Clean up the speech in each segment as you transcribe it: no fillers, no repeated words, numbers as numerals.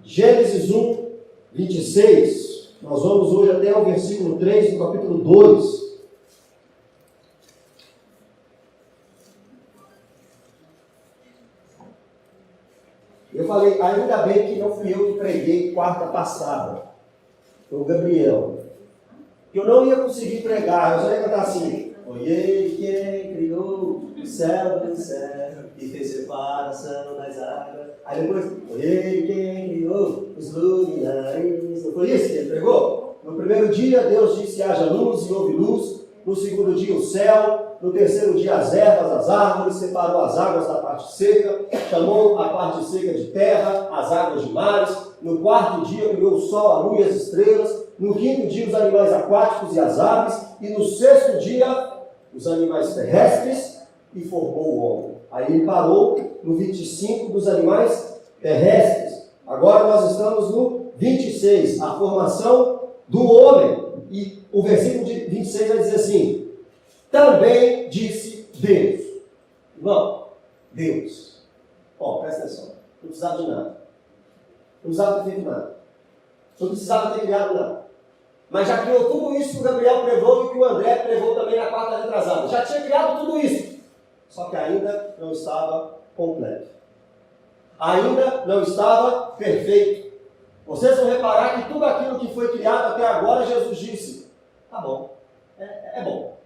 Gênesis 1, 26. Nós vamos hoje até o versículo 3 do capítulo 2. Eu falei, ainda bem que não fui eu que preguei quarta passada. Foi o Gabriel. Que eu não ia conseguir pregar, eu só ia cantar assim. Foi ele quem criou o céu do céu e fez separação das águas. Aí depois, foi ele quem criou os luminares. Não foi isso que ele pregou? No primeiro dia, Deus disse, haja luz e houve luz. No segundo dia, o céu. No terceiro dia, as ervas, as árvores. Separou as águas da parte seca. Chamou a parte seca de terra, as águas de mares. No quarto dia, criou o sol, a lua e as estrelas. No quinto dia, os animais aquáticos e as aves. E no sexto dia, os animais terrestres. E formou o homem. Aí ele parou no 25 dos animais terrestres. Agora nós estamos no 26, a formação do homem. E o versículo de 26 vai dizer assim: também disse Deus. Irmão, Deus. Presta atenção. Não precisava de nada. Não precisava ter feito nada. Não precisava ter criado nada. Mas já criou tudo isso que o Gabriel pregou e que o André pregou também na quarta retrasada. Já tinha criado tudo isso. Só que ainda não estava completo. Ainda não estava perfeito. Vocês vão reparar que tudo aquilo que foi criado até agora, Jesus disse, tá bom, é bom.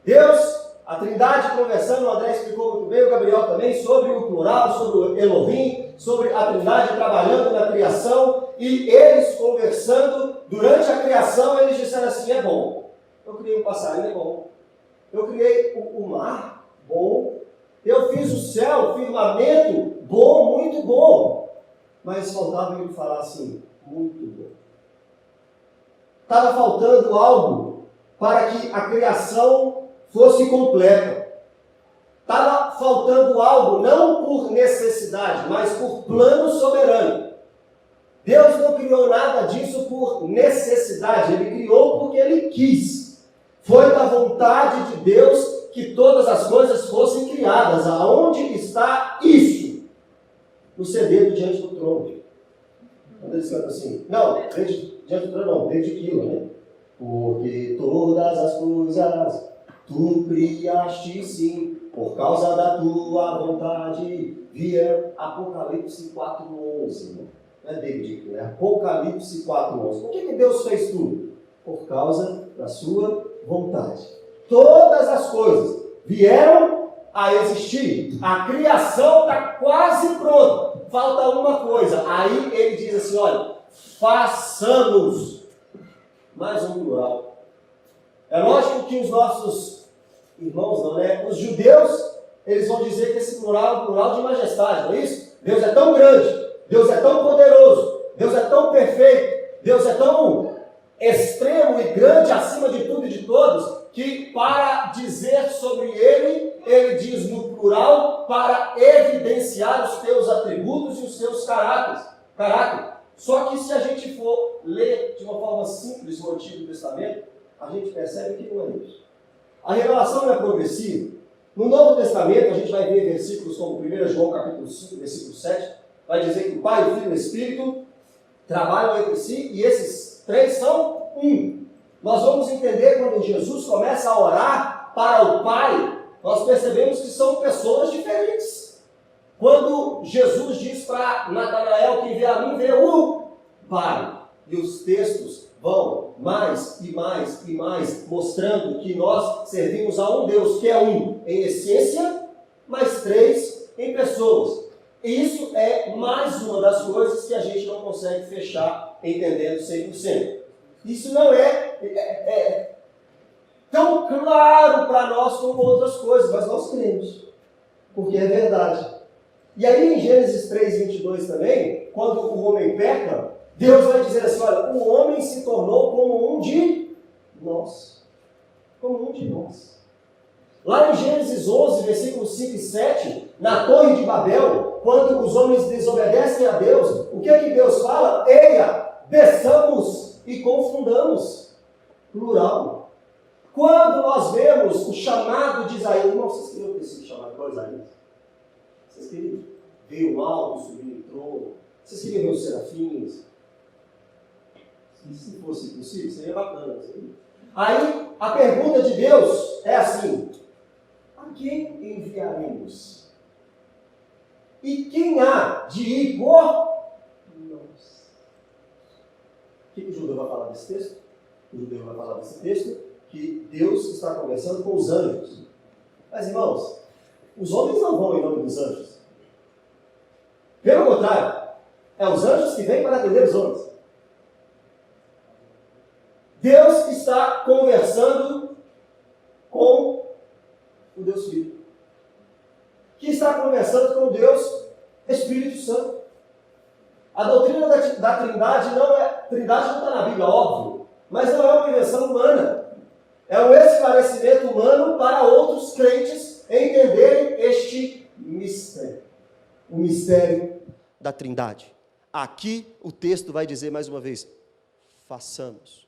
Deus, a Trindade conversando, o André explicou muito bem, o Gabriel também, sobre o plural, sobre o Elohim, sobre a Trindade trabalhando na criação, e eles conversando, durante a criação, eles disseram assim, é bom. Eu criei um passarinho, é bom. Eu criei o mar, bom. Eu fiz o céu, o firmamento, bom, muito bom. Mas faltava ele falar assim, muito bom. Estava faltando algo para que a criação fosse completa. Estava faltando algo, não por necessidade, mas por plano soberano. Deus não criou nada disso por necessidade, Ele criou porque Ele quis. Foi da vontade de Deus que todas as coisas fossem criadas. Aonde está isso? No CD do Diante do Trono. Quando eles cantam assim, não, diante do trono não, desde aquilo, né? Porque todas as coisas tu criaste sim, por causa da tua vontade, vieram. Apocalipse 4:11, né? Não é David, né? Apocalipse 4:11. Por que Deus fez tudo? Por causa da sua vontade. Todas as coisas vieram a existir. A criação está quase pronta. Falta uma coisa. Aí ele diz assim, olha, façamos. Mais um plural. É lógico que os nossos irmãos, não é? Os judeus, eles vão dizer que esse plural é um plural de majestade, não é isso? Deus é tão grande, Deus é tão poderoso, Deus é tão perfeito, Deus é tão extremo e grande acima de tudo e de todos, que para dizer sobre ele, ele diz no plural para evidenciar os teus atributos e os seus caráteres. Só que se a gente for ler de uma forma simples o Antigo Testamento, a gente percebe que não é isso. A revelação é progressiva. No Novo Testamento, a gente vai ver versículos como 1 João capítulo 5, versículo 7, vai dizer que o Pai, o Filho e o Espírito trabalham entre si e esses três são um. Nós vamos entender quando Jesus começa a orar para o Pai, nós percebemos que são pessoas diferentes. Quando Jesus diz para Natanael, quem vê a mim, vê o Pai. E os textos vão mais e mais e mais, mostrando que nós servimos a um Deus que é um em essência, mas três em pessoas. E isso é mais uma das coisas que a gente não consegue fechar entendendo 100%. Isso não é tão claro para nós como outras coisas, mas nós cremos, porque é verdade. E aí em Gênesis 3:22 também, quando o homem peca, Deus vai dizer assim, olha, o homem se tornou como um de nós. Como um de nós. Lá em Gênesis 11, versículos 5 e 7, na Torre de Babel, quando os homens desobedecem a Deus, o que é que Deus fala? Eia, desçamos e confundamos. Plural. Quando nós vemos o chamado de Isaías, não, vocês queriam ter sido chamados igual Isaías? Vocês queriam ver o alto subir no trono, Vocês queriam ver os serafins? Se fosse possível, seria bacana. Aí, a pergunta de Deus é assim: a quem enviaremos? E quem há de ir por nós? O que o judeu vai falar desse texto? O judeu vai falar desse texto que Deus está conversando com os anjos. Mas, irmãos, os homens não vão em nome dos anjos. Pelo contrário, é os anjos que vêm para atender os homens. Deus está conversando com o Deus Filho, que está conversando com o Deus Espírito Santo. A doutrina da Trindade não está na Bíblia, óbvio, mas não é uma invenção humana. É um esclarecimento humano para outros crentes entenderem este mistério. O mistério da Trindade. Aqui o texto vai dizer mais uma vez: façamos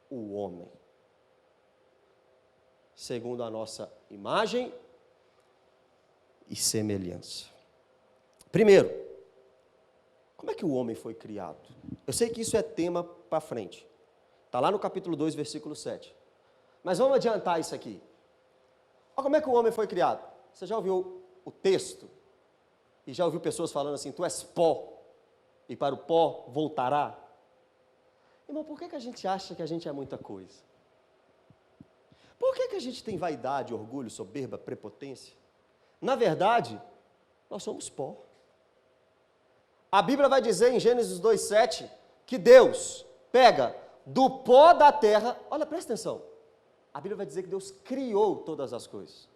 o homem segundo a nossa imagem e semelhança. Primeiro, como é que o homem foi criado? Eu sei que isso é tema para frente. Está lá no capítulo 2, versículo 7. Mas vamos adiantar isso aqui. Olha como é que o homem foi criado. Você já ouviu o texto? E já ouviu pessoas falando assim: tu és pó, e para o pó voltará? Irmão, por que a gente acha que a gente é muita coisa? Por que a gente tem vaidade, orgulho, soberba, prepotência? Na verdade, nós somos pó. A Bíblia vai dizer em Gênesis 2,7 que Deus pega do pó da terra. Olha, presta atenção. A Bíblia vai dizer que Deus criou todas as coisas.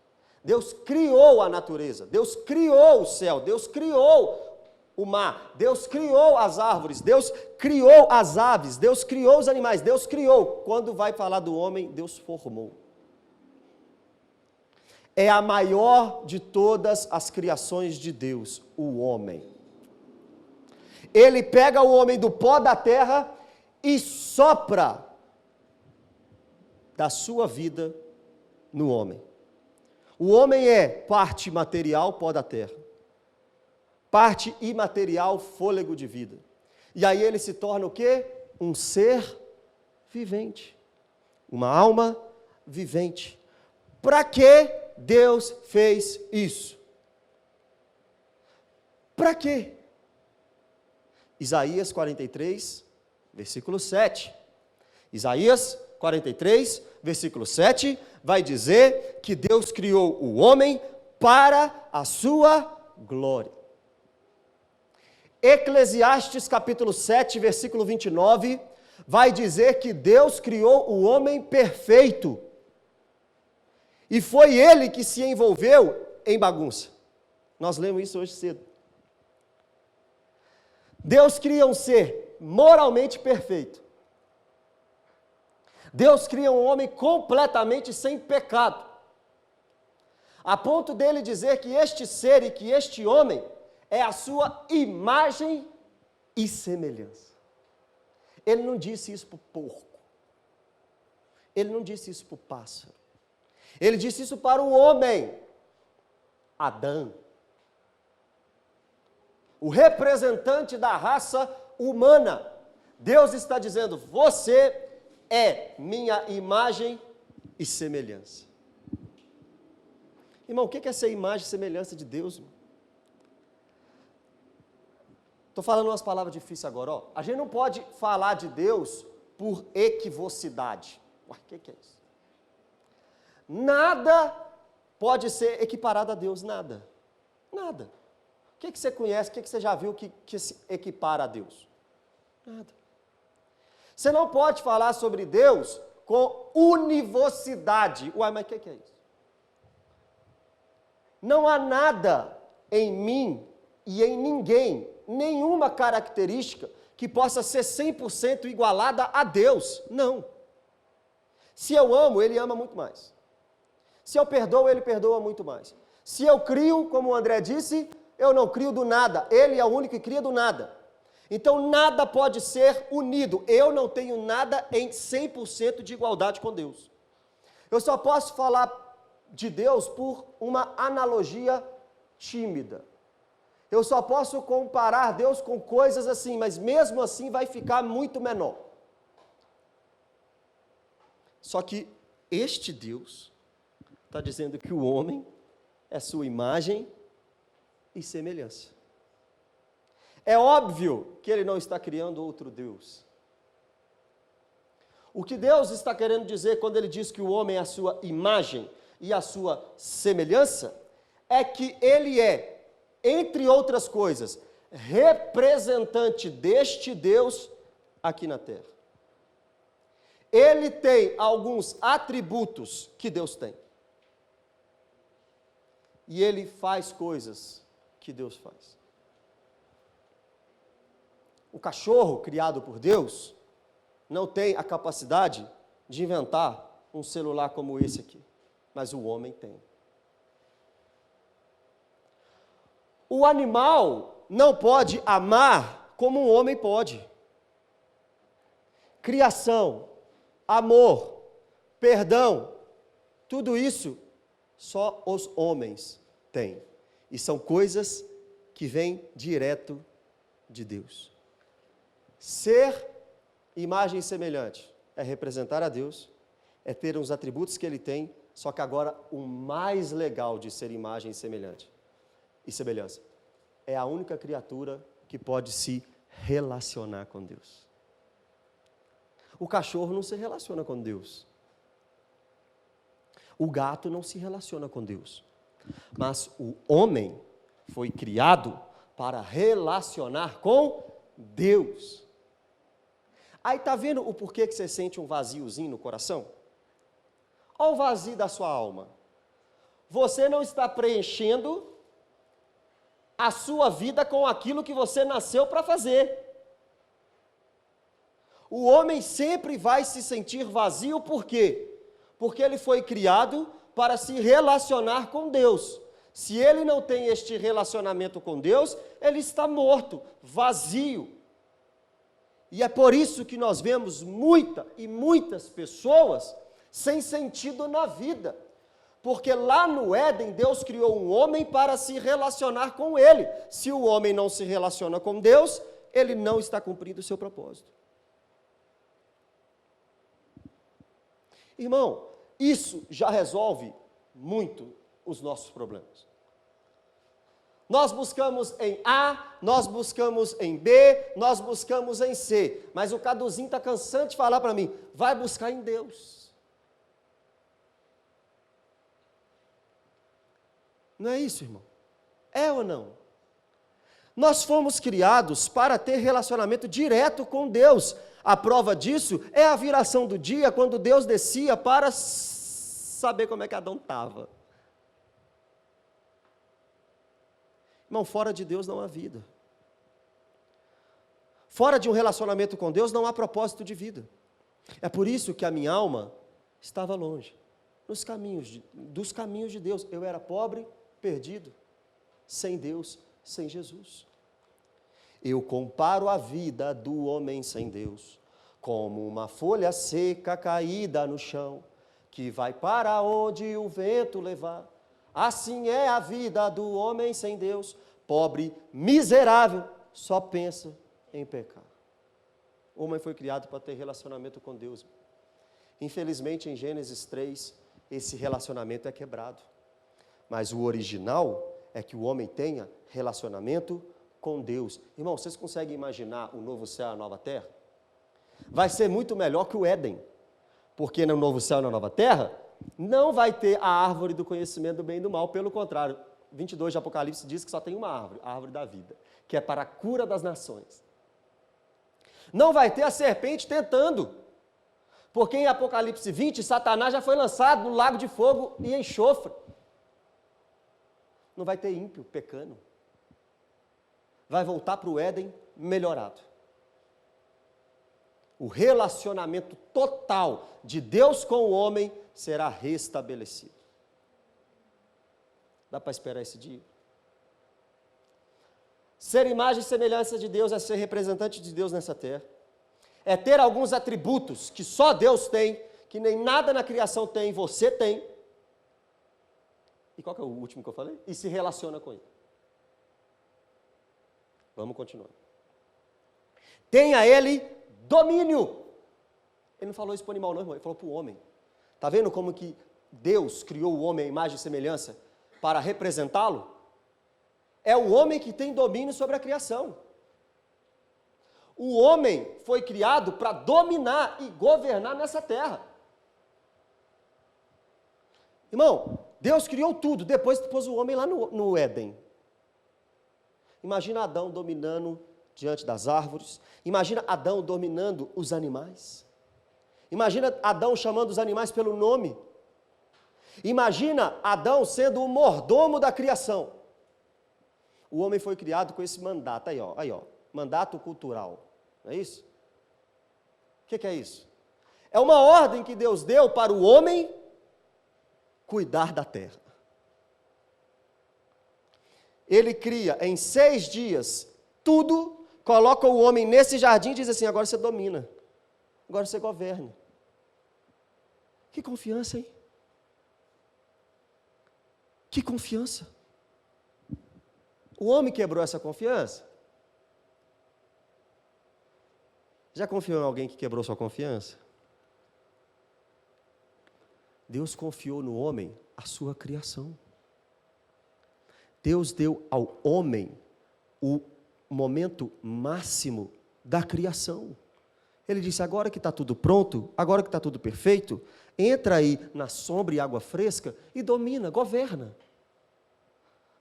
Deus criou a natureza, Deus criou o céu, Deus criou o mar, Deus criou as árvores, Deus criou as aves, Deus criou os animais, Deus criou. Quando vai falar do homem, Deus formou. É a maior de todas as criações de Deus, o homem. Ele pega o homem do pó da terra e sopra da sua vida no homem. O homem é parte material, pó da terra, parte imaterial, fôlego de vida. E aí ele se torna o quê? Um ser vivente, uma alma vivente. Para que Deus fez isso? Para quê? Isaías 43, versículo 7. Isaías 43, versículo 7, vai dizer que Deus criou o homem para a sua glória. Eclesiastes capítulo 7, versículo 29, vai dizer que Deus criou o homem perfeito. E foi ele que se envolveu em bagunça. Nós lemos isso hoje cedo. Deus cria um ser moralmente perfeito. Deus cria um homem completamente sem pecado, a ponto dele dizer que este ser e que este homem é a sua imagem e semelhança. Ele não disse isso para o porco, ele não disse isso para o pássaro, ele disse isso para o homem, Adão, o representante da raça humana. Deus está dizendo: você é minha imagem e semelhança. Irmão, o que é ser imagem e semelhança de Deus? Estou falando umas palavras difíceis agora. Ó. A gente não pode falar de Deus por equivocidade. Ué, o que é isso? Nada pode ser equiparado a Deus, nada. Nada. O que você conhece, o que você já viu que se equipara a Deus? Nada. Você não pode falar sobre Deus com univocidade. Uai, mas o que é isso? Não há nada em mim e em ninguém, nenhuma característica que possa ser 100% igualada a Deus. Não. Se eu amo, Ele ama muito mais. Se eu perdoo, Ele perdoa muito mais. Se eu crio, como o André disse, eu não crio do nada. Ele é o único que cria do nada. Então, nada pode ser unido. Eu não tenho nada em 100% de igualdade com Deus. Eu só posso falar de Deus por uma analogia tímida. Eu só posso comparar Deus com coisas assim, mas mesmo assim vai ficar muito menor. Só que este Deus está dizendo que o homem é sua imagem e semelhança. É óbvio que ele não está criando outro Deus. O que Deus está querendo dizer quando ele diz que o homem é a sua imagem e a sua semelhança, é que ele é, entre outras coisas, representante deste Deus aqui na terra. Ele tem alguns atributos que Deus tem. E ele faz coisas que Deus faz. O cachorro criado por Deus não tem a capacidade de inventar um celular como esse aqui, mas o homem tem. O animal não pode amar como um homem pode. Criação, amor, perdão, tudo isso só os homens têm. E são coisas que vêm direto de Deus. Ser imagem semelhante é representar a Deus, é ter os atributos que ele tem, só que agora o mais legal de ser imagem semelhante e semelhança é a única criatura que pode se relacionar com Deus. O cachorro não se relaciona com Deus. O gato não se relaciona com Deus. Mas o homem foi criado para relacionar com Deus. Aí está vendo o porquê que você sente um vaziozinho no coração? Olha o vazio da sua alma. Você não está preenchendo a sua vida com aquilo que você nasceu para fazer. O homem sempre vai se sentir vazio, por quê? Porque ele foi criado para se relacionar com Deus. Se ele não tem este relacionamento com Deus, ele está morto, vazio. E é por isso que nós vemos muitas pessoas sem sentido na vida. Porque lá no Éden, Deus criou um homem para se relacionar com ele. Se o homem não se relaciona com Deus, ele não está cumprindo o seu propósito. Irmão, isso já resolve muito os nossos problemas. Nós buscamos em A, nós buscamos em B, nós buscamos em C. Mas o Caduzinho está cansando de falar para mim, vai buscar em Deus. Não é isso, irmão? É ou não? Nós fomos criados para ter relacionamento direto com Deus. A prova disso é a viração do dia, quando Deus descia para saber como é que Adão estava. Irmão, fora de Deus não há vida. Fora de um relacionamento com Deus não há propósito de vida. É por isso que a minha alma estava longe, dos caminhos de Deus. Eu era pobre, perdido, sem Deus, sem Jesus. Eu comparo a vida do homem sem Deus como uma folha seca caída no chão, que vai para onde o vento levar. Assim é a vida do homem sem Deus, pobre, miserável, só pensa em pecar. O homem foi criado para ter relacionamento com Deus. Infelizmente, em Gênesis 3, esse relacionamento é quebrado. Mas o original é que o homem tenha relacionamento com Deus. Irmão, vocês conseguem imaginar o novo céu e a nova terra? Vai ser muito melhor que o Éden, porque no novo céu e na nova terra, não vai ter a árvore do conhecimento do bem e do mal, pelo contrário, 22 de Apocalipse diz que só tem uma árvore, a árvore da vida, que é para a cura das nações. Não vai ter a serpente tentando, porque em Apocalipse 20, Satanás já foi lançado no lago de fogo e enxofre. Não vai ter ímpio pecando. Vai voltar para o Éden melhorado. O relacionamento total de Deus com o homem será restabelecido. Dá para esperar esse dia? Ser imagem e semelhança de Deus é ser representante de Deus nessa terra. É ter alguns atributos que só Deus tem, que nem nada na criação tem, você tem. E qual que é o último que eu falei? E se relaciona com ele. Vamos continuar. Tenha ele domínio. Ele não falou isso para o animal não, irmão, ele falou para o homem. Está vendo como que Deus criou o homem à imagem e semelhança para representá-lo? É o homem que tem domínio sobre a criação. O homem foi criado para dominar e governar nessa terra. Irmão, Deus criou tudo, depois pôs o homem lá no Éden. Imagina Adão dominando diante das árvores. Imagina Adão dominando os animais. Imagina Adão chamando os animais pelo nome. Imagina Adão sendo o mordomo da criação. O homem foi criado com esse mandato, aí ó, mandato cultural, não é isso? O que é isso? É uma ordem que Deus deu para o homem cuidar da terra. Ele cria em 6 dias tudo, coloca o homem nesse jardim e diz assim, agora você domina, agora você governa. Que confiança, hein? Que confiança. O homem quebrou essa confiança? Já confiou em alguém que quebrou sua confiança? Deus confiou no homem a sua criação. Deus deu ao homem o momento máximo da criação. Ele disse, agora que está tudo pronto, agora que está tudo perfeito, entra aí na sombra e água fresca e domina, governa.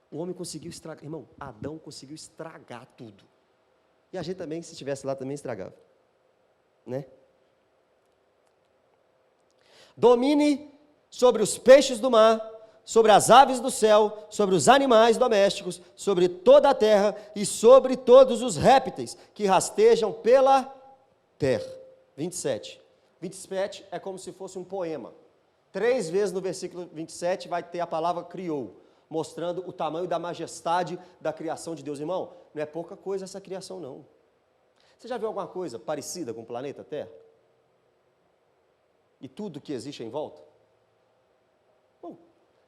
O homem conseguiu estragar, irmão, Adão conseguiu estragar tudo. E a gente também, se estivesse lá, também estragava. Né? Domine sobre os peixes do mar, sobre as aves do céu, sobre os animais domésticos, sobre toda a terra e sobre todos os répteis que rastejam pela terra. 27. 27 é como se fosse um poema. 3 vezes no versículo 27 vai ter a palavra criou, mostrando o tamanho da majestade da criação de Deus. Irmão, não é pouca coisa essa criação, não. Você já viu alguma coisa parecida com o planeta Terra? E tudo que existe em volta? Bom,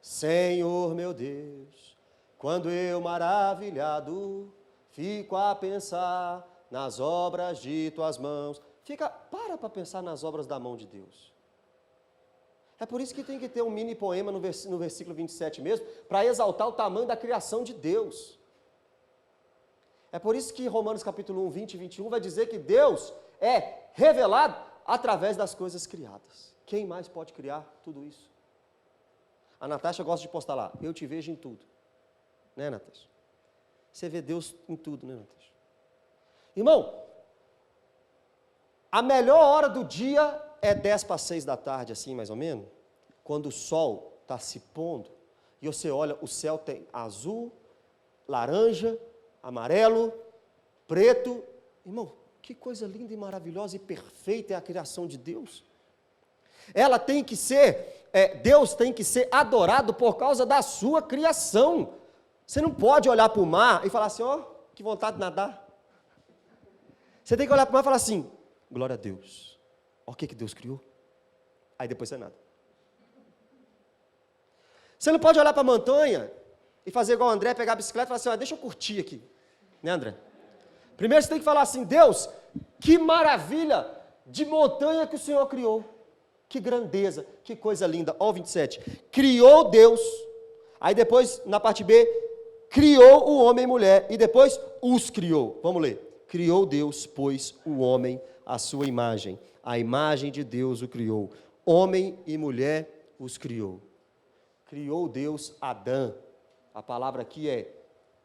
Senhor meu Deus, quando eu maravilhado fico a pensar nas obras de tuas mãos. Para pensar nas obras da mão de Deus. É por isso que tem que ter um mini poema no versículo 27 mesmo, para exaltar o tamanho da criação de Deus. É por isso que Romanos capítulo 1, 20 e 21 vai dizer que Deus é revelado através das coisas criadas. Quem mais pode criar tudo isso? A Natasha gosta de postar lá, eu te vejo em tudo. Né, Natasha? Você vê Deus em tudo, né, Natasha? Irmão, a melhor hora do dia é 10 para 6 da tarde, assim, mais ou menos, quando o sol está se pondo, e você olha, o céu tem azul, laranja, amarelo, preto. Irmão, que coisa linda e maravilhosa e perfeita é a criação de Deus. Ela tem que ser, Deus tem que ser adorado por causa da sua criação. Você não pode olhar para o mar e falar assim, ó, que vontade de nadar. Você tem que olhar para o mar e falar assim, glória a Deus. Olha o que Deus criou. Aí depois você nada. Você não pode olhar para a montanha e fazer igual o André, pegar a bicicleta e falar assim, ó, deixa eu curtir aqui. Né, André? Primeiro você tem que falar assim, Deus, que maravilha de montanha que o Senhor criou. Que grandeza, que coisa linda. Ó o 27. Criou Deus. Aí depois, na parte B, criou o homem e mulher. E depois, os criou. Vamos ler. Criou Deus, pois, o homem à sua imagem. A imagem de Deus o criou. Homem e mulher os criou. Criou Deus Adão. A palavra aqui é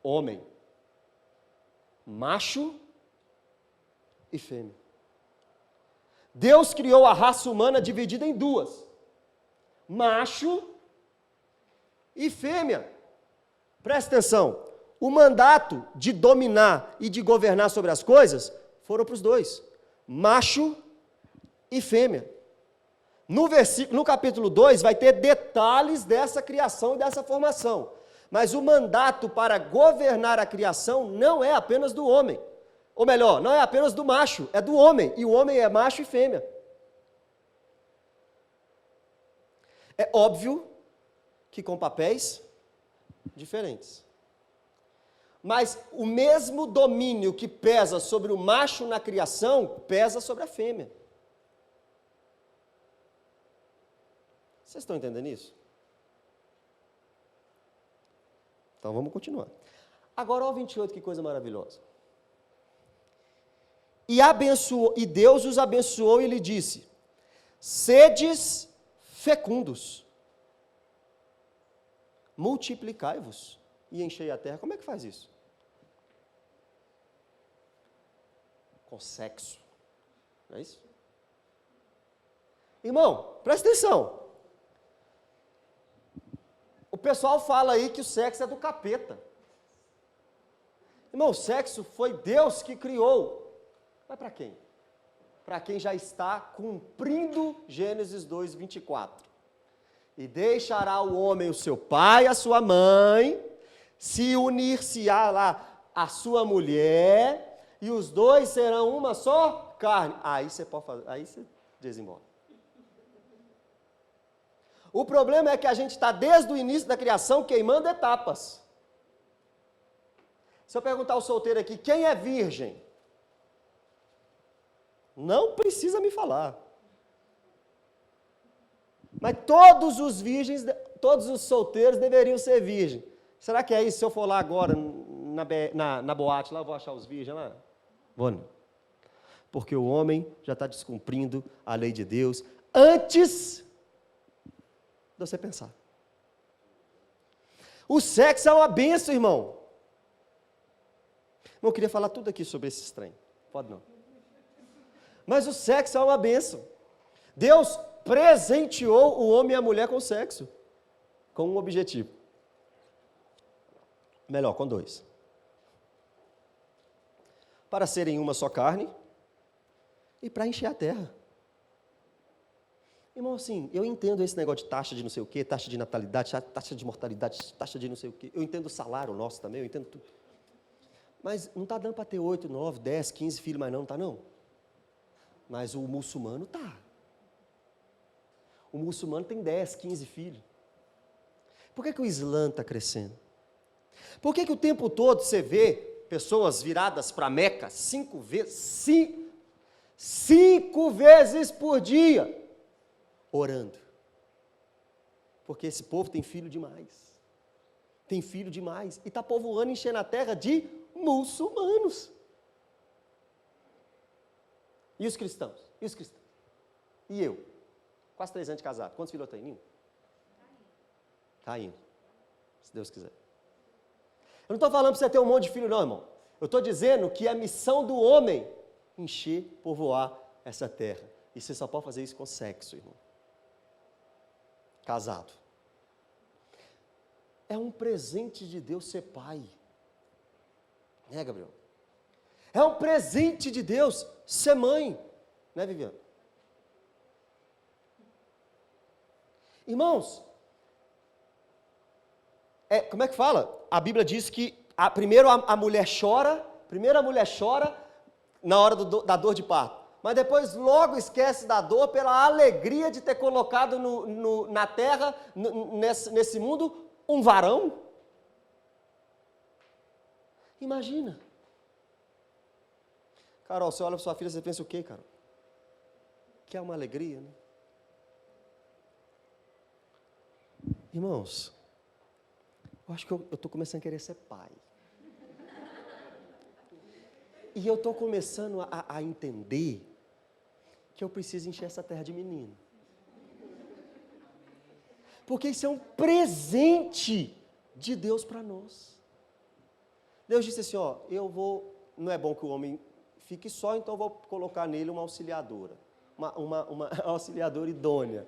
homem. Macho e fêmea. Deus criou a raça humana dividida em 2. Macho e fêmea. Presta atenção. O mandato de dominar e de governar sobre as coisas foram para os 2. Macho e fêmea. No capítulo 2 vai ter detalhes dessa criação e dessa formação. Mas o mandato para governar a criação não é apenas do homem. Ou melhor, não é apenas do macho, é do homem. E o homem é macho e fêmea. É óbvio que com papéis diferentes. Mas o mesmo domínio que pesa sobre o macho na criação, pesa sobre a fêmea. Vocês estão entendendo isso? Então vamos continuar. Agora, olha o 28, que coisa maravilhosa. E Deus os abençoou e lhe disse: sedes fecundos, multiplicai-vos e enchei a terra. Como é que faz isso? Com sexo. Não é isso? Irmão, presta atenção. O pessoal fala aí que o sexo é do capeta. Irmão, o sexo foi Deus que criou. Mas para quem? Para quem já está cumprindo Gênesis 2, 24. E deixará o homem o seu pai e a sua mãe, se unir-se-á lá a sua mulher, e os dois serão uma só carne. Aí você pode fazer, aí você desembola. O problema é que a gente está desde o início da criação queimando etapas. Se eu perguntar ao solteiro aqui, quem é virgem? Não precisa me falar. Mas todos os virgens, todos os solteiros deveriam ser virgens. Será que é isso? Se eu for lá agora, na boate, lá eu vou achar os virgens lá? Vou não. Porque o homem já está descumprindo a lei de Deus antes de você pensar. O sexo é uma bênção, irmão. Não queria falar tudo aqui sobre esse trem. Pode não. Mas o sexo é uma bênção. Deus presenteou o homem e a mulher com sexo, com um objetivo. Melhor, com dois. Para serem uma só carne e para encher a terra. Irmão, assim, eu entendo esse negócio de taxa de não sei o quê, taxa de natalidade, taxa de mortalidade, taxa de não sei o quê. Eu entendo o salário nosso também, eu entendo tudo. Mas não está dando para ter 8, 9, 10, 15 filhos mais não está não? Mas o muçulmano está. O muçulmano tem 10, 15 filhos. Por que o Islã está crescendo? Por que o tempo todo você vê pessoas viradas para Meca 5 vezes por dia orando? Porque esse povo tem filho demais. Tem filho demais. E está povoando, enchendo a terra de muçulmanos. E os cristãos? E os cristãos? E eu? Quase 3 anos de casado. Quantos filhos eu tenho? Nenhum? Está indo. Se Deus quiser. Eu não estou falando para você ter um monte de filho, não, irmão. Eu estou dizendo que a missão do homem é encher, povoar essa terra. E você só pode fazer isso com sexo, irmão. Casado. É um presente de Deus ser pai. Né, Gabriel? É um presente de Deus ser mãe. Né, Viviane? Irmãos, como é que fala? A Bíblia diz que primeiro a mulher chora na hora da dor de parto, mas depois logo esquece da dor pela alegria de ter colocado na terra, nesse mundo, um varão. Imagina. Carol, você olha para sua filha, você pensa o quê, Carol? Que é uma alegria, né? Irmãos, eu acho que eu estou começando a querer ser pai. E eu estou começando a entender que eu preciso encher essa terra de menino. Porque isso é um presente de Deus para nós. Deus disse assim, ó, não é bom que o homem fique só, então eu vou colocar nele uma auxiliadora. Uma auxiliadora idônea.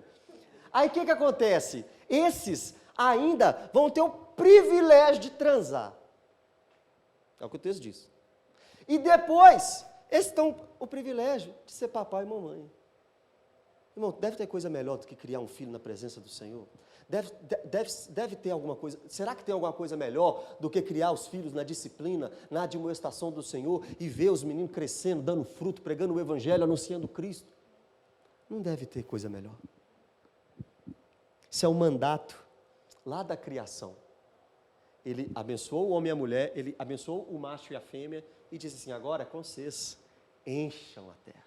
Aí o que acontece? Esses ainda vão ter o privilégio de transar. É o que o texto diz. E depois, esses têm o privilégio de ser papai e mamãe. Irmão, deve ter coisa melhor do que criar um filho na presença do Senhor? Deve ter alguma coisa. Será que tem alguma coisa melhor do que criar os filhos na disciplina, na admoestação do Senhor e ver os meninos crescendo, dando fruto, pregando o Evangelho, anunciando Cristo? Não deve ter coisa melhor. Isso é um mandato lá da criação. Ele abençoou o homem e a mulher, ele abençoou o macho e a fêmea, e disse assim, agora com vocês, encham a terra.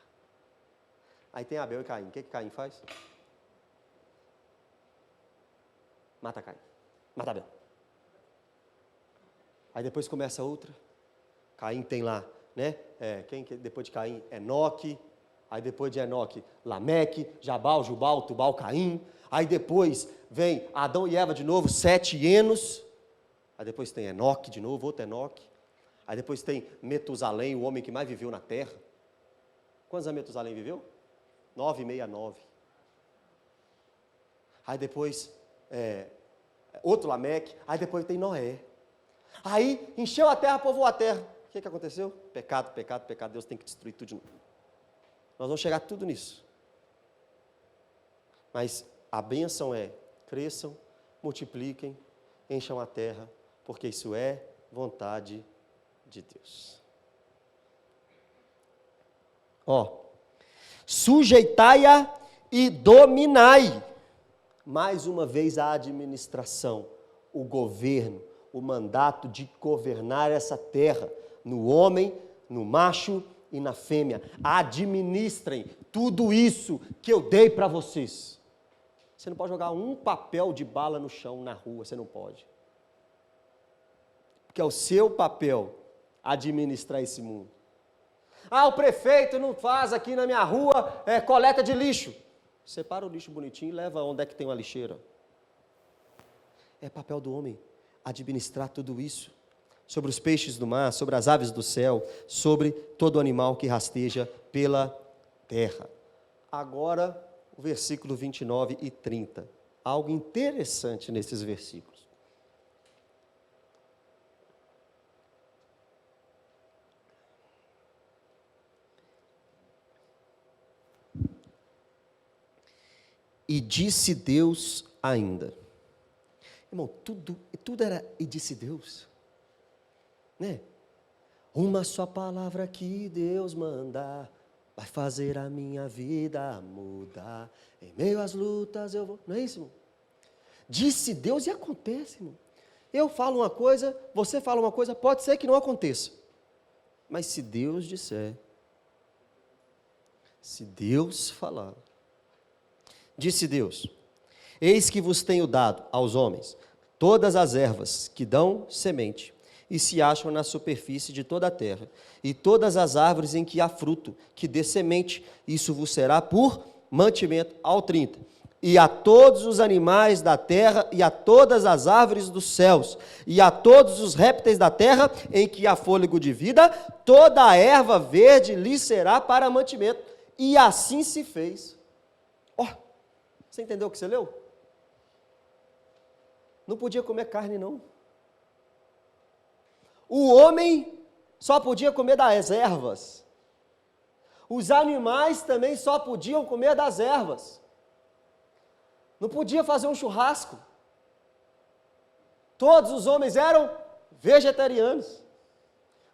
Aí tem Abel e Caim. O que Caim faz? Mata Caim. Mata Abel. Aí depois começa outra. Caim tem lá, né? Quem depois de Caim? Enoque. Aí depois de Enoque, Lameque, Jabal, Jubal, Tubal, Caim. Aí depois vem Adão e Eva de novo, 7 Enos. Aí depois tem Enoque de novo, outro Enoque. Aí depois tem Metusalém, o homem que mais viveu na terra. Quantos anos Metusalém viveu? 969. Aí depois, outro Lameque. Aí depois tem Noé. Aí encheu a terra, povoou a terra. O que aconteceu? Pecado, pecado, pecado. Deus tem que destruir tudo de novo. Nós vamos chegar tudo nisso. Mas a bênção é, cresçam, multipliquem, encham a terra, porque isso é vontade de Deus. Sujeitai-a e dominai. Mais uma vez a administração, o governo, o mandato de governar essa terra, no homem, no macho e na fêmea. Administrem tudo isso que eu dei para vocês. Você não pode jogar um papel de bala no chão, na rua, você não pode. Porque é o seu papel administrar esse mundo. O prefeito não faz aqui na minha rua coleta de lixo. Separa o lixo bonitinho e leva onde é que tem uma lixeira. É papel do homem administrar tudo isso. Sobre os peixes do mar, sobre as aves do céu, sobre todo animal que rasteja pela terra. Agora, o versículo 29 e 30. Algo interessante nesses versículos. E disse Deus ainda. Irmão, tudo era e disse Deus. Né? Uma só palavra que Deus mandar vai fazer a minha vida mudar. Em meio às lutas eu vou... Não é isso, irmão? Disse Deus e acontece, irmão. Eu falo uma coisa, você fala uma coisa, pode ser que não aconteça. Mas se Deus disser, se Deus falar, disse Deus, eis que vos tenho dado aos homens todas as ervas que dão semente e se acham na superfície de toda a terra, e todas as árvores em que há fruto, que dê semente, isso vos será por mantimento. Ao 30. E a todos os animais da terra, e a todas as árvores dos céus, e a todos os répteis da terra, em que há fôlego de vida, toda a erva verde lhe será para mantimento. E assim se fez. Você entendeu o que você leu? Não podia comer carne, não. O homem só podia comer das ervas. Os animais também só podiam comer das ervas. Não podia fazer um churrasco. Todos os homens eram vegetarianos.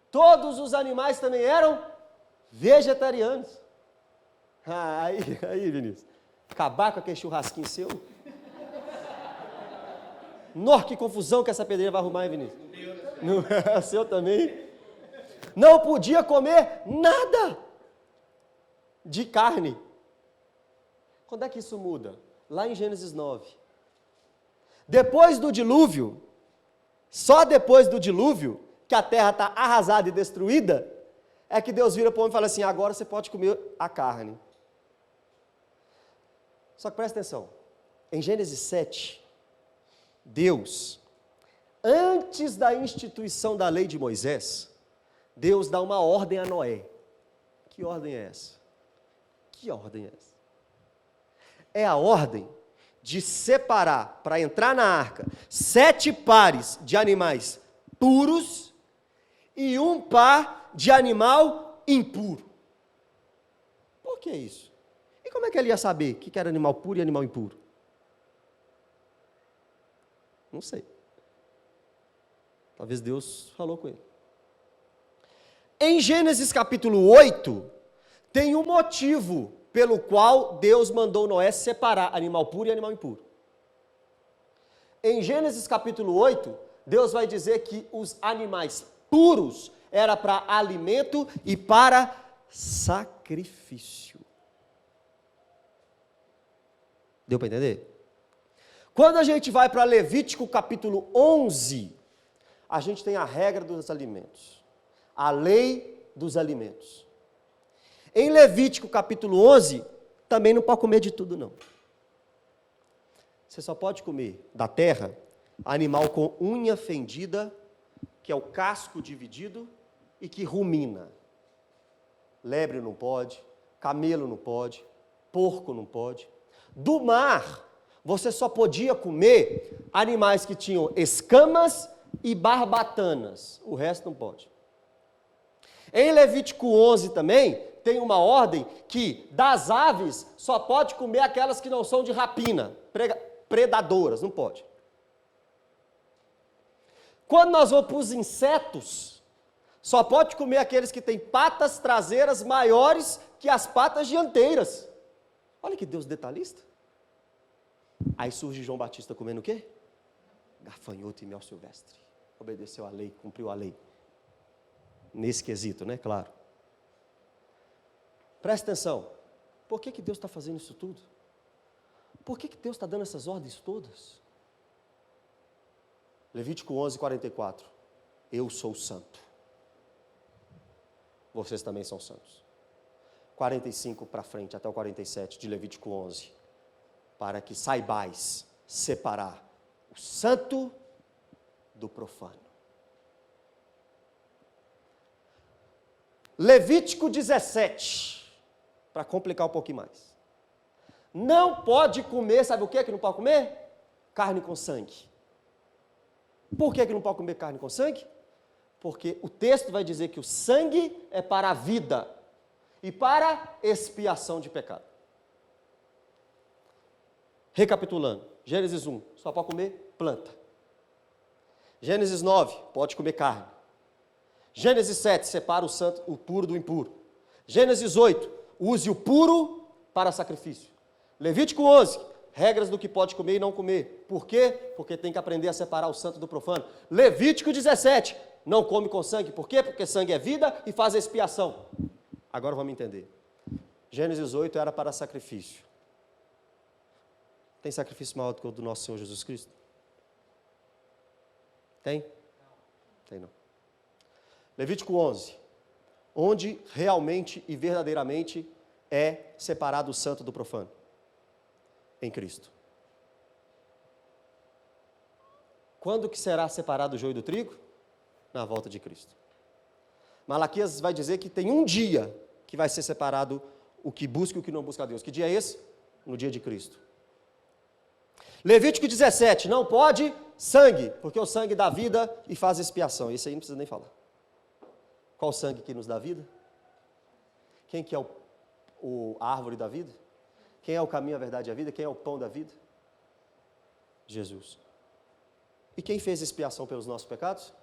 Todos os animais também eram vegetarianos. Aí, Vinícius. Acabar com aquele churrasquinho seu. Nossa, que confusão que essa pedreira vai arrumar, hein, Vinícius? Não é seu também? Não podia comer nada de carne. Quando é que isso muda? Lá em Gênesis 9. Depois do dilúvio, só depois do dilúvio, que a terra está arrasada e destruída, é que Deus vira para o homem e fala assim, agora você pode comer a carne. Só que presta atenção, em Gênesis 7, Deus, antes da instituição da lei de Moisés, Deus dá uma ordem a Noé. Que ordem é essa? Que ordem é essa? É a ordem de separar, para entrar na arca, 7 pares de animais puros e 1 par de animal impuro. Por que isso? E como é que ele ia saber o que era animal puro e animal impuro? Não sei. Talvez Deus falou com ele. Em Gênesis capítulo 8, tem um motivo pelo qual Deus mandou Noé separar animal puro e animal impuro. Em Gênesis capítulo 8, Deus vai dizer que os animais puros era para alimento e para sacrifício. Deu para entender? Quando a gente vai para Levítico capítulo 11, a gente tem a regra dos alimentos, a lei dos alimentos. Em Levítico capítulo 11, também não pode comer de tudo não. Você só pode comer da terra animal com unha fendida, que é o casco dividido e que rumina. Lebre não pode, camelo não pode, porco não pode. Do mar, você só podia comer animais que tinham escamas e barbatanas. O resto não pode. Em Levítico 11 também, tem uma ordem que das aves só pode comer aquelas que não são de rapina, predadoras, não pode. Quando nós vamos para os insetos, só pode comer aqueles que têm patas traseiras maiores que as patas dianteiras. Olha que Deus detalhista. Aí surge João Batista comendo o quê? Gafanhoto e mel silvestre. Obedeceu a lei, cumpriu a lei. Nesse quesito, né? Claro. Presta atenção. Por que Deus está fazendo isso tudo? Por que Deus está dando essas ordens todas? Levítico 11, 44. Eu sou santo. Vocês também são santos. 45 para frente, até o 47 de Levítico 11. Para que saibais separar o santo do profano. Levítico 17, para complicar um pouquinho mais. Não pode comer, sabe o que não pode comer? Carne com sangue. Por que não pode comer carne com sangue? Porque o texto vai dizer que o sangue é para a vida e para expiação de pecado. Recapitulando, Gênesis 1, só pode comer planta. Gênesis 9, pode comer carne. Gênesis 7, separa o santo, o puro do impuro. Gênesis 8, use o puro para sacrifício. Levítico 11, regras do que pode comer e não comer. Por quê? Porque tem que aprender a separar o santo do profano. Levítico 17, não come com sangue. Por quê? Porque sangue é vida e faz a expiação. Agora vamos entender. Gênesis 8 era para sacrifício. Tem sacrifício maior do que o do nosso Senhor Jesus Cristo? Tem? Tem não. Levítico 11, onde realmente e verdadeiramente é separado o santo do profano? Em Cristo. Quando que será separado o joio do trigo? Na volta de Cristo. Malaquias vai dizer que tem um dia que vai ser separado o que busca e o que não busca a Deus. Que dia é esse? No dia de Cristo. Levítico 17, não pode sangue, porque o sangue dá vida e faz expiação. Isso aí não precisa nem falar. Qual o sangue que nos dá vida? Quem que é a árvore da vida? Quem é o caminho, a verdade e a vida? Quem é o pão da vida? Jesus. E quem fez expiação pelos nossos pecados?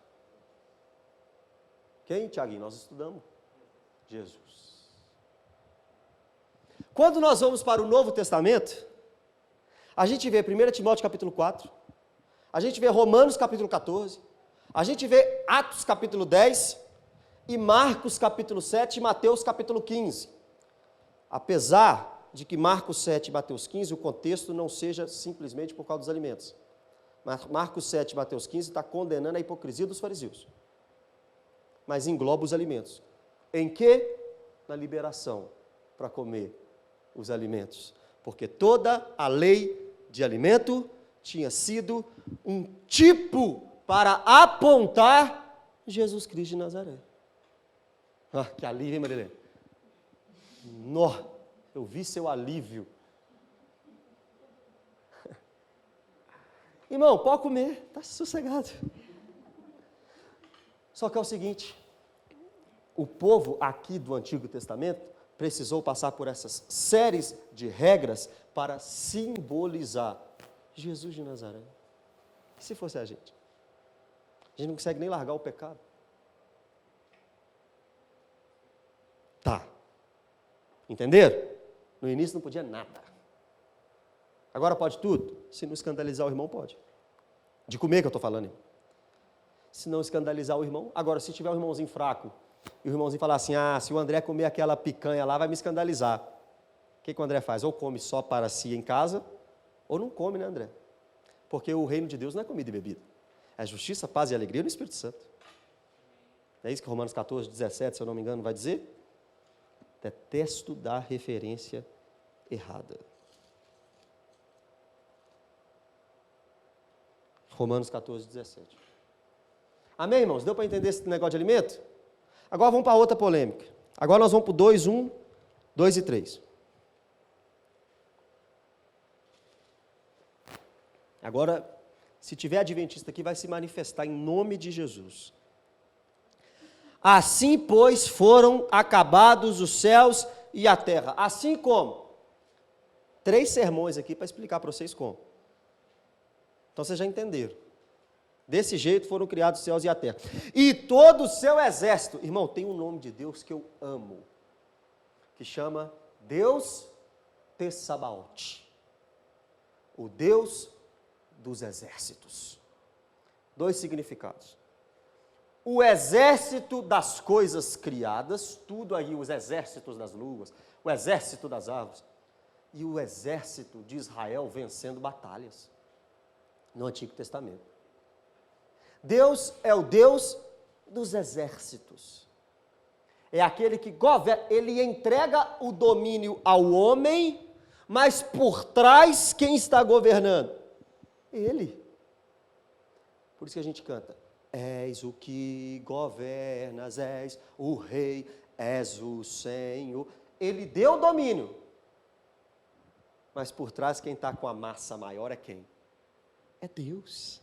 Quem, Tiaguinho? Nós estudamos. Jesus. Quando nós vamos para o Novo Testamento, a gente vê 1 Timóteo capítulo 4, a gente vê Romanos capítulo 14, a gente vê Atos capítulo 10, e Marcos capítulo 7 e Mateus capítulo 15. Apesar de que Marcos 7 e Mateus 15, o contexto não seja simplesmente por causa dos alimentos. Mas Marcos 7 e Mateus 15 está condenando a hipocrisia dos fariseus. Mas engloba os alimentos. Em que? Na liberação para comer os alimentos. Porque toda a lei de alimento tinha sido um tipo para apontar Jesus Cristo de Nazaré. Ah, que alívio, hein, Marilene? Nó, eu vi seu alívio. Irmão, pode comer, está sossegado. Só que é o seguinte, o povo aqui do Antigo Testamento precisou passar por essas séries de regras para simbolizar Jesus de Nazaré. E se fosse a gente? A gente não consegue nem largar o pecado. Tá. Entenderam? No início não podia nada. Agora pode tudo? Se não escandalizar o irmão, pode. De comer que eu estou falando. se não escandalizar o irmão. Agora, se tiver um irmãozinho fraco, e o irmãozinho falar assim, se o André comer aquela picanha lá, vai me escandalizar. O que o André faz? Ou come só para si em casa, ou não come, né, André? Porque o reino de Deus não é comida e bebida. É justiça, paz e alegria no Espírito Santo. É isso que Romanos 14, 17, se eu não me engano, vai dizer? Detesto dar referência errada. Romanos 14, 17. Amém, irmãos? Deu para entender esse negócio de alimento? Agora vamos para outra polêmica. Agora nós vamos para o 2, 1, 2 e 3. Agora, se tiver adventista aqui, vai se manifestar em nome de Jesus. Assim, pois, foram acabados os céus e a terra. Assim como? 3 sermões aqui para explicar para vocês como. Então vocês já entenderam. Desse jeito foram criados os céus e a terra. E todo o seu exército. Irmão, tem um nome de Deus que eu amo. Que chama Deus Tessabaote. O Deus dos exércitos. 2 significados. O exército das coisas criadas, tudo aí, os exércitos das luas, o exército das árvores, e o exército de Israel vencendo batalhas no Antigo Testamento. Deus é o Deus dos exércitos. É aquele que governa, ele entrega o domínio ao homem, mas por trás quem está governando? Ele. Por isso que a gente canta, és o que governas, és o rei, és o Senhor. Ele deu o domínio, mas por trás quem está com a massa maior é quem? É Deus,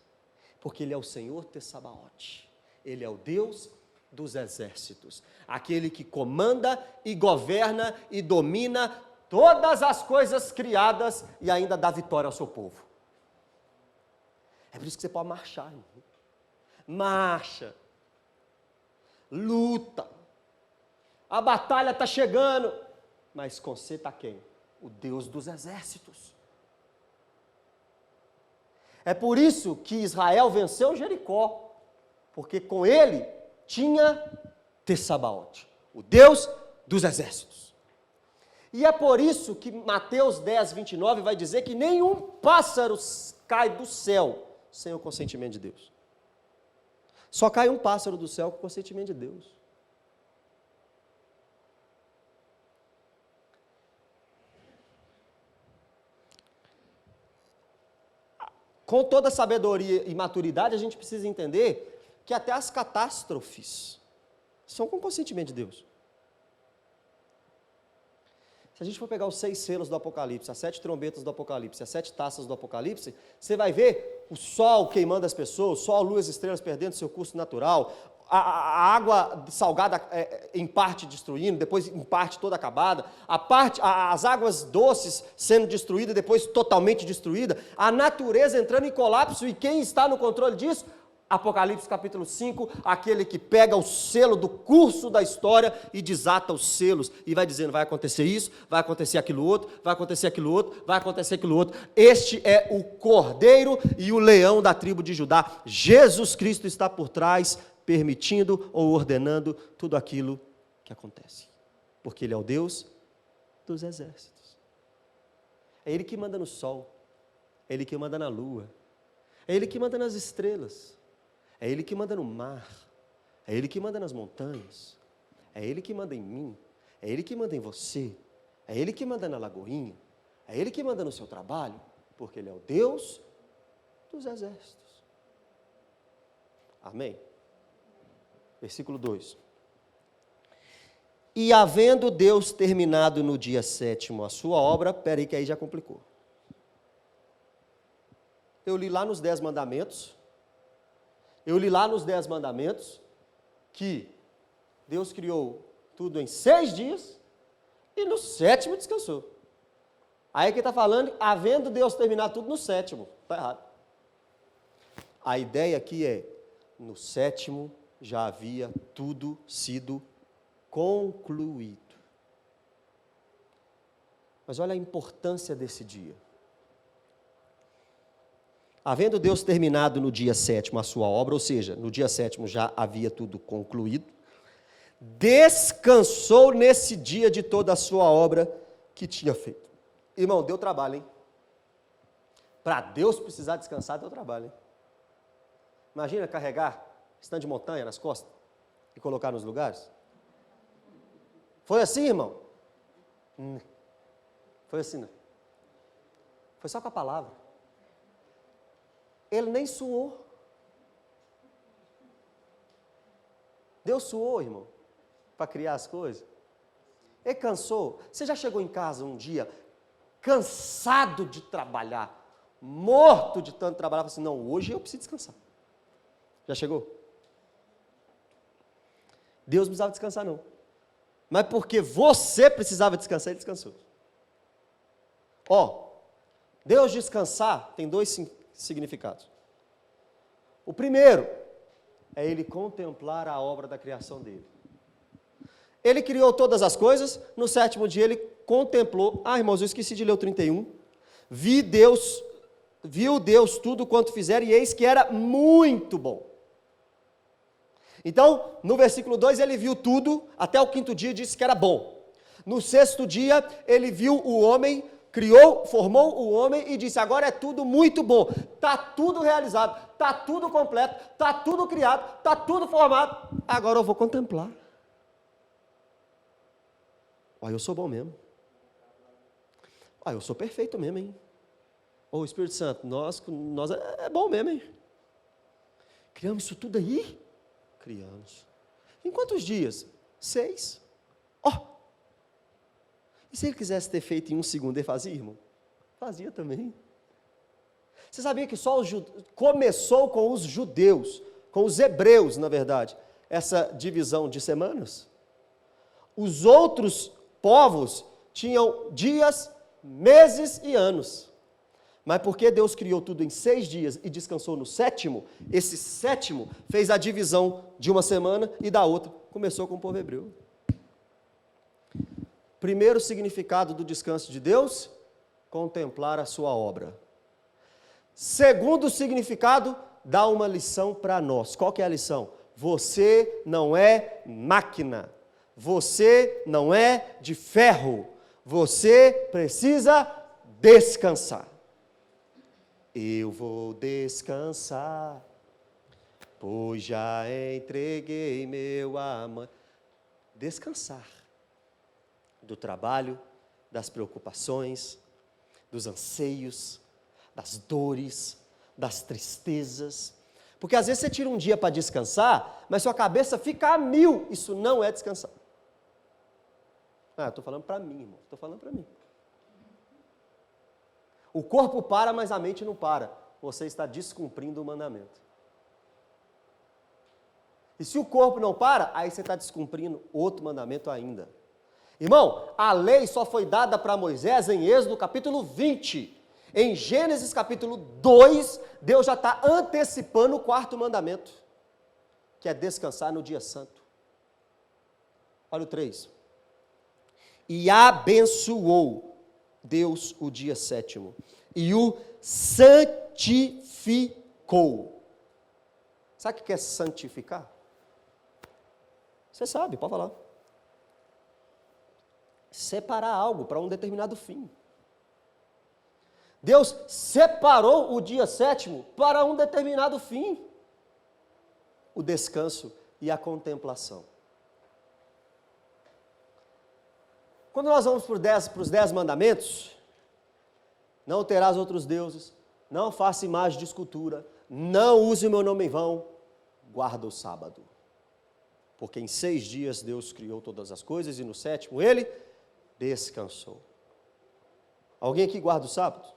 porque Ele é o Senhor Tessabaote, Ele é o Deus dos exércitos, aquele que comanda e governa e domina todas as coisas criadas e ainda dá vitória ao seu povo. É por isso que você pode marchar, irmão. Marcha, luta, a batalha está chegando, mas com você está quem? O Deus dos exércitos. É por isso que Israel venceu Jericó, porque com ele tinha Tessabaote, o Deus dos exércitos. E é por isso que Mateus 10, 29 vai dizer que nenhum pássaro cai do céu sem o consentimento de Deus. Só cai um pássaro do céu com o consentimento de Deus. Com toda sabedoria e maturidade, a gente precisa entender que até as catástrofes são com consentimento de Deus. Se a gente for pegar os 6 selos do Apocalipse, as 7 trombetas do Apocalipse, as 7 taças do Apocalipse, você vai ver o sol queimando as pessoas, o sol, a lua e as estrelas perdendo seu curso natural, a água salgada em parte destruindo, depois em parte toda acabada, as águas doces sendo destruídas, depois totalmente destruída, a natureza entrando em colapso, e quem está no controle disso? Apocalipse capítulo 5, aquele que pega o selo do curso da história e desata os selos, e vai dizendo, vai acontecer isso, vai acontecer aquilo outro, vai acontecer aquilo outro, vai acontecer aquilo outro. Este é o cordeiro e o leão da tribo de Judá. Jesus Cristo está por trás, permitindo ou ordenando tudo aquilo que acontece, porque Ele é o Deus dos exércitos. É Ele que manda no sol, é Ele que manda na lua, é Ele que manda nas estrelas, é Ele que manda no mar, é Ele que manda nas montanhas, é Ele que manda em mim, é Ele que manda em você, é Ele que manda na lagoinha, é Ele que manda no seu trabalho, porque Ele é o Deus dos exércitos. Amém? Versículo 2. E havendo Deus terminado no dia 7º a sua obra, peraí que aí já complicou. Eu li lá nos 10 mandamentos, que Deus criou tudo em 6 dias e no 7º descansou. Aí que está falando, havendo Deus terminado tudo no 7º, está errado. A ideia aqui é, no 7º já havia tudo sido concluído. Mas olha a importância desse dia. havendo Deus terminado no dia 7º a sua obra, ou seja, no dia 7º já havia tudo concluído, descansou nesse dia de toda a sua obra que tinha feito. Irmão, deu trabalho, hein? Para Deus precisar descansar, deu trabalho, hein? Imagina carregar stand de montanha nas costas e colocar nos lugares. Foi assim, irmão? Foi assim, não. Foi só com a palavra. Ele nem suou. Deus suou, irmão, para criar as coisas. Ele cansou. Você já chegou em casa um dia cansado de trabalhar, morto de tanto trabalhar, falou assim, não, hoje eu preciso descansar. Já chegou? Deus não precisava descansar, não. Mas porque você precisava descansar, ele descansou. Ó, Deus descansar tem 2 significados. O primeiro é ele contemplar a obra da criação dele. Ele criou todas as coisas, no 7º dia ele contemplou. Ah, irmãos, eu esqueci de ler o 31. Viu Deus tudo quanto fizeram, e eis que era muito bom. Então, no versículo 2, ele viu tudo, até o 5º dia disse que era bom. No 6º dia, ele viu o homem, criou, formou o homem e disse, agora é tudo muito bom. Está tudo realizado, está tudo completo, está tudo criado, está tudo formado. Agora eu vou contemplar. Olha, eu sou bom mesmo. Olha, eu sou perfeito mesmo, hein? Ô, Espírito Santo, nós é bom mesmo, hein? Criamos isso tudo aí? Criamos. Em quantos dias? 6. Ó! E se ele quisesse ter feito em 1 segundo, ele fazia, irmão? Fazia também. Você sabia que só começou com os judeus, com os hebreus, na verdade, essa divisão de semanas? Os outros povos tinham dias, meses e anos. Mas porque Deus criou tudo em 6 dias e descansou no 7º, esse 7º fez a divisão de uma semana e da outra. Começou com o povo hebreu. Primeiro significado do descanso de Deus, contemplar a sua obra. Segundo significado, dá uma lição para nós. Qual que é a lição? Você não é máquina. Você não é de ferro. Você precisa descansar. Eu vou descansar, pois já entreguei meu amor. Descansar do trabalho, das preocupações, dos anseios, das dores, das tristezas. Porque às vezes você tira um dia para descansar, mas sua cabeça fica a 1000. Isso não é descansar. Ah, eu estou falando para mim, irmão. Estou falando para mim. O corpo para, mas a mente não para. Você está descumprindo o mandamento. E se o corpo não para, aí você está descumprindo outro mandamento ainda. Irmão, a lei só foi dada para Moisés em Êxodo capítulo 20. Em Gênesis capítulo 2, Deus já está antecipando o 4º mandamento, que é descansar no dia santo. Olha o 3. E abençoou Deus o dia 7º e o santificou. Sabe o que é santificar? Você sabe, pode falar. Separar algo para um determinado fim. Deus separou o dia 7º para um determinado fim. O descanso e a contemplação. Quando nós vamos para os 10 mandamentos, não terás outros deuses, não faça imagem de escultura, não use o meu nome em vão, guarda o sábado. Porque em 6 dias Deus criou todas as coisas e no 7º ele descansou. Alguém aqui guarda o sábado?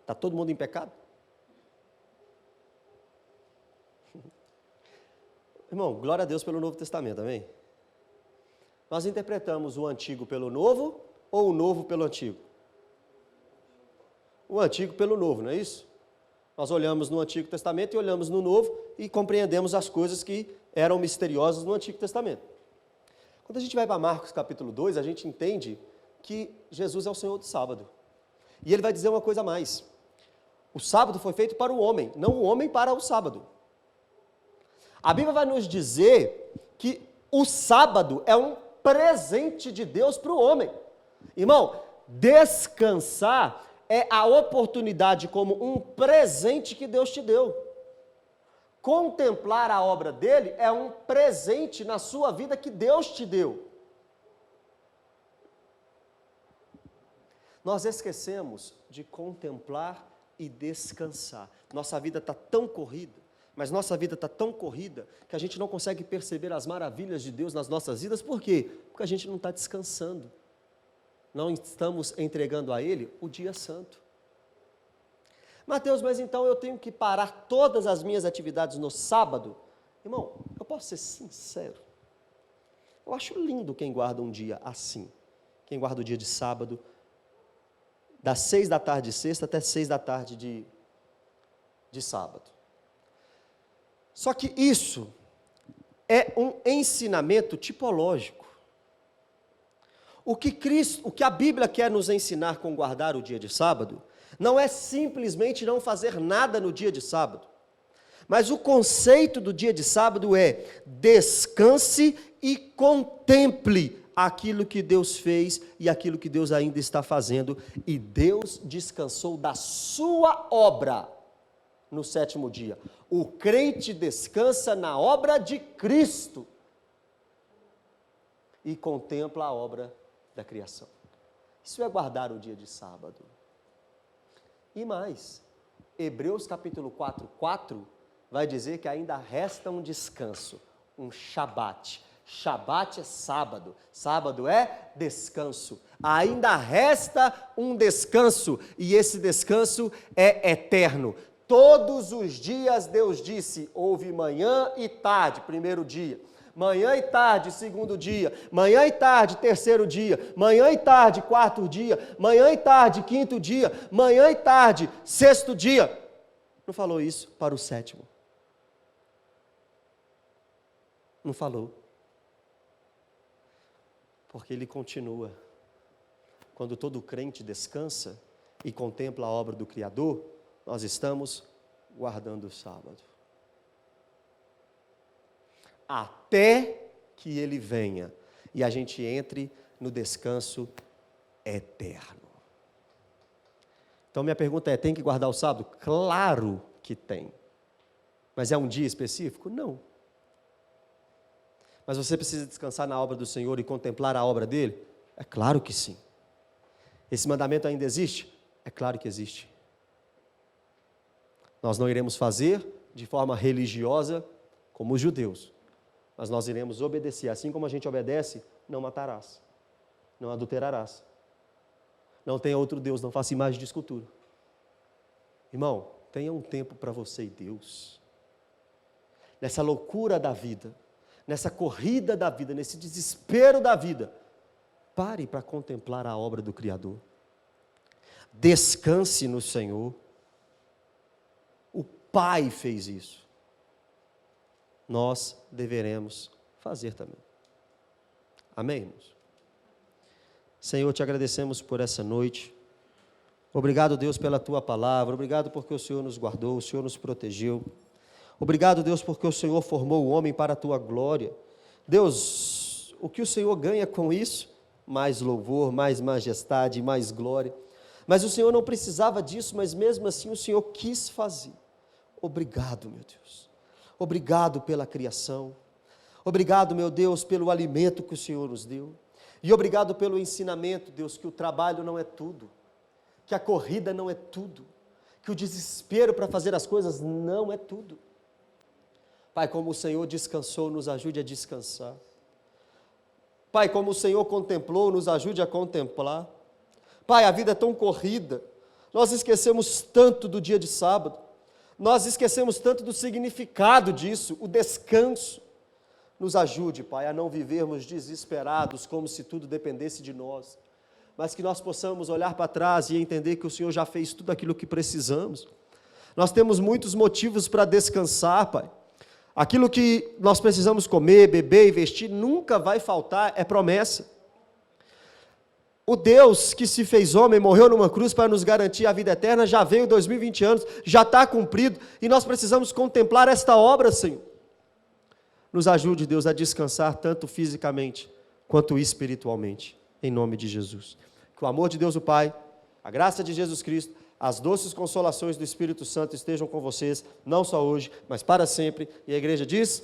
Está todo mundo em pecado? Irmão, glória a Deus pelo Novo Testamento, amém? Nós interpretamos o antigo pelo novo ou o novo pelo antigo? O antigo pelo novo, não é isso? Nós olhamos no Antigo Testamento e olhamos no Novo e compreendemos as coisas que eram misteriosas no Antigo Testamento. Quando a gente vai para Marcos capítulo 2, a gente entende que Jesus é o Senhor do sábado. E ele vai dizer uma coisa a mais. O sábado foi feito para o homem, não o homem para o sábado. A Bíblia vai nos dizer que o sábado é um presente de Deus para o homem. Irmão, descansar é a oportunidade como um presente que Deus te deu. Contemplar a obra dele é um presente na sua vida que Deus te deu. Nós esquecemos de contemplar e descansar. Nossa vida está tão corrida, mas nossa vida está tão corrida que a gente não consegue perceber as maravilhas de Deus nas nossas vidas. Por quê? Porque a gente não está descansando. Não estamos entregando a Ele o dia santo. Mateus, mas então eu tenho que parar todas as minhas atividades no sábado? Irmão, eu posso ser sincero. Eu acho lindo quem guarda um dia assim. Quem guarda o dia de sábado, das 6 da tarde de sexta até 6 da tarde de sábado. Só que isso é um ensinamento tipológico. O que a Bíblia quer nos ensinar com guardar o dia de sábado, não é simplesmente não fazer nada no dia de sábado. Mas o conceito do dia de sábado é descanse e contemple aquilo que Deus fez e aquilo que Deus ainda está fazendo. E Deus descansou da sua obra no 7º dia. O crente descansa na obra de Cristo e contempla a obra da criação. Isso é guardar o dia de sábado. E mais, Hebreus capítulo 4 vai dizer que ainda resta um descanso, um Shabat. Shabat é sábado, sábado é descanso. Ainda resta um descanso, e esse descanso é eterno. Todos os dias Deus disse, houve manhã e tarde, 1º dia. Manhã e tarde, 2º dia. Manhã e tarde, 3º dia. Manhã e tarde, 4º dia. Manhã e tarde, 5º dia. Manhã e tarde, 6º dia. Não falou isso para o 7º. Não falou. Porque ele continua. Quando todo crente descansa e contempla a obra do Criador, nós estamos guardando o sábado. Até que ele venha e a gente entre no descanso eterno. Então minha pergunta é, tem que guardar o sábado? Claro que tem. Mas é um dia específico? Não. Mas você precisa descansar na obra do Senhor e contemplar a obra dele? É claro que sim. Esse mandamento ainda existe? É claro que existe. Nós não iremos fazer de forma religiosa como os judeus, mas nós iremos obedecer. Assim como a gente obedece, não matarás, não adulterarás, não tenha outro Deus, não faça imagem de escultura. Irmão, tenha um tempo para você e Deus. Nessa loucura da vida, nessa corrida da vida, nesse desespero da vida, pare para contemplar a obra do Criador. Descanse no Senhor. O Pai fez isso. Nós deveremos fazer também. Amém, irmãos? Senhor, te agradecemos por essa noite. Obrigado, Deus, pela tua palavra. Obrigado porque o Senhor nos guardou, o Senhor nos protegeu. Obrigado, Deus, porque o Senhor formou o homem para a tua glória. Deus, o que o Senhor ganha com isso? Mais louvor, mais majestade, mais glória. Mas o Senhor não precisava disso, mas mesmo assim o Senhor quis fazer. Obrigado, meu Deus. Obrigado pela criação. Obrigado, meu Deus, pelo alimento que o Senhor nos deu. E obrigado pelo ensinamento, Deus, que o trabalho não é tudo, que a corrida não é tudo, que o desespero para fazer as coisas não é tudo. Pai, como o Senhor descansou, nos ajude a descansar. Pai, como o Senhor contemplou, nos ajude a contemplar. Pai, a vida é tão corrida, nós esquecemos tanto do dia de sábado, nós esquecemos tanto do significado disso, o descanso. Nos ajude, Pai, a não vivermos desesperados, como se tudo dependesse de nós, mas que nós possamos olhar para trás e entender que o Senhor já fez tudo aquilo que precisamos. Nós temos muitos motivos para descansar, Pai. Aquilo que nós precisamos comer, beber e vestir, nunca vai faltar, é promessa. O Deus que se fez homem, morreu numa cruz para nos garantir a vida eterna, já veio 2020 anos, já está cumprido, e nós precisamos contemplar esta obra, Senhor. Nos ajude, Deus, a descansar tanto fisicamente quanto espiritualmente, em nome de Jesus. Que o amor de Deus o Pai, a graça de Jesus Cristo, as doces consolações do Espírito Santo estejam com vocês, não só hoje, mas para sempre. E a igreja diz...